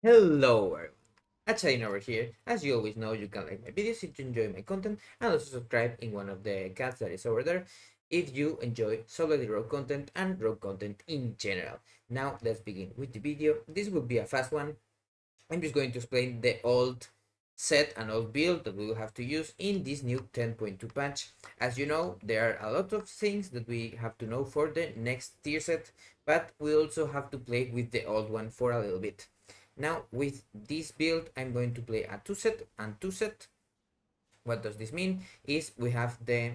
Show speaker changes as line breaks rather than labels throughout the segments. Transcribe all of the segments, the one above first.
Hello everyone, Achalin over here. As you always know, you can like my videos if you enjoy my content and also subscribe in one of the cats that is over there if you enjoy Subletly raw content and raw content in general. Now let's begin with the video. This will be a fast one. I'm just going to explain the old set and old build that we will have to use in this new 10.2 patch. As you know, there are a lot of things that we have to know for the next tier set, but we also have to play with the old one for a little bit. Now with this build, I'm going to play a 2 set and 2 set. What does this mean? Is we have the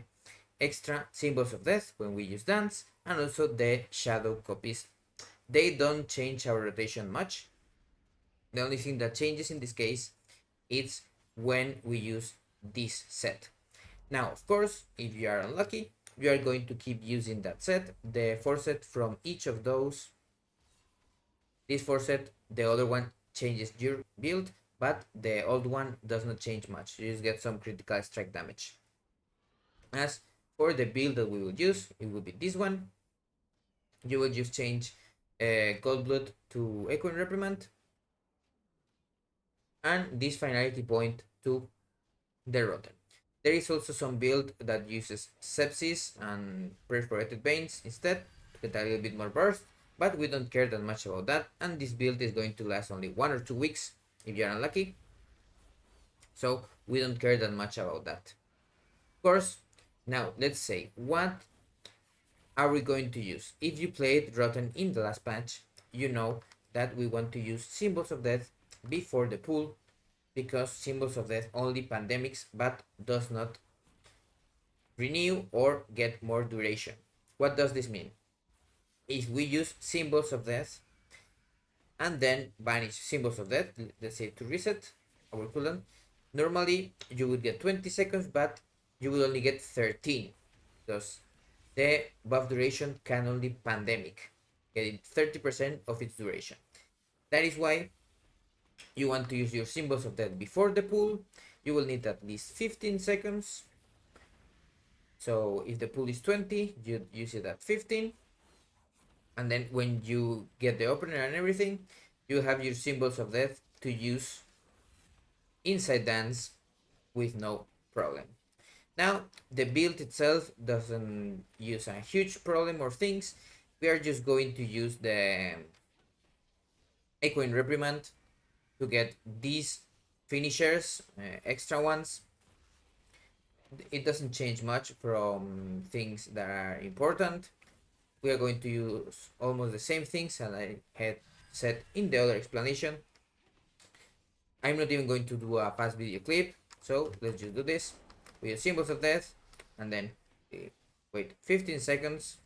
extra symbols of death when we use dance and also the shadow copies. They don't change our rotation much. The only thing that changes in this case is when we use this set. Now, of course, if you are unlucky, you are going to keep using that set, the 4 set from each of those. This 4 set, the other one changes your build, but the old one does not change much. You just get some critical strike damage. As for the build that we will use, it will be this one. You will just change Cold Blood to Echoing Reprimand and this finality point to the Rotten. There is also some build that uses sepsis and perforated veins instead to get a little bit more burst, but we don't care that much about that, and this build is going to last only 1 or 2 weeks if you're unlucky, so we don't care that much about that. Of course, now let's say, what are we going to use? If you played Rotten in the last patch, you know that we want to use Symbols of Death before the pool, because Symbols of Death only pandemics but does not renew or get more duration. What does this mean? If we use Symbols of Death and then banish Symbols of Death, let's say to reset our cooldown, normally you would get 20 seconds, but you will only get 13 because the buff duration can only pandemic, getting 30% of its duration. That is why you want to use your Symbols of Death before the pool. You will need at least 15 seconds. So if the pool is 20, you use it at 15. And then when you get the opener and everything, you have your Symbols of Death to use inside dance with no problem. Now, the build itself doesn't use a huge problem or things. We are just going to use the Echoing Reprimand to get these finishers, extra ones. It doesn't change much from things that are important. We are going to use almost the same things that I had said in the other explanation. I'm not even going to do a fast video clip, so let's just do this. We use Symbols of Death, and then wait 15 seconds.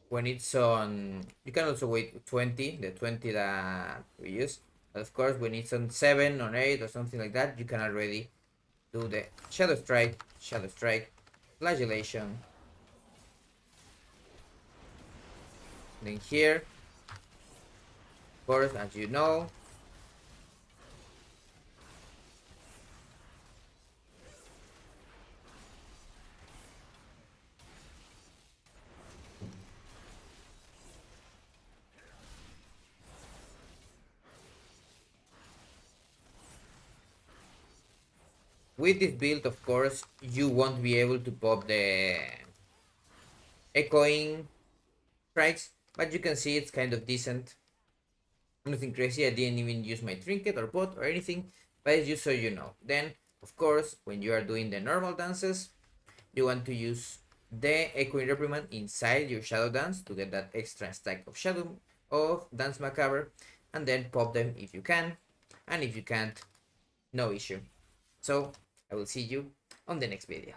When it's on, you can also wait 20, the 20 that we use. But of course, when it's on 7 or 8 or something like that, you can already do the Shadow Strike, Flagellation. Then here, of course, as you know, with this build, of course, you won't be able to pop the echoing strikes, but you can see it's kind of decent. Nothing crazy. I didn't even use my trinket or bot or anything, but it's just so you know. Then, of course, when you are doing the normal dances, you want to use the Echoing Reprimand inside your Shadow Dance to get that extra stack of Shadow of Dance Macabre, and then pop them if you can, and if you can't, no issue. So I will see you on the next video.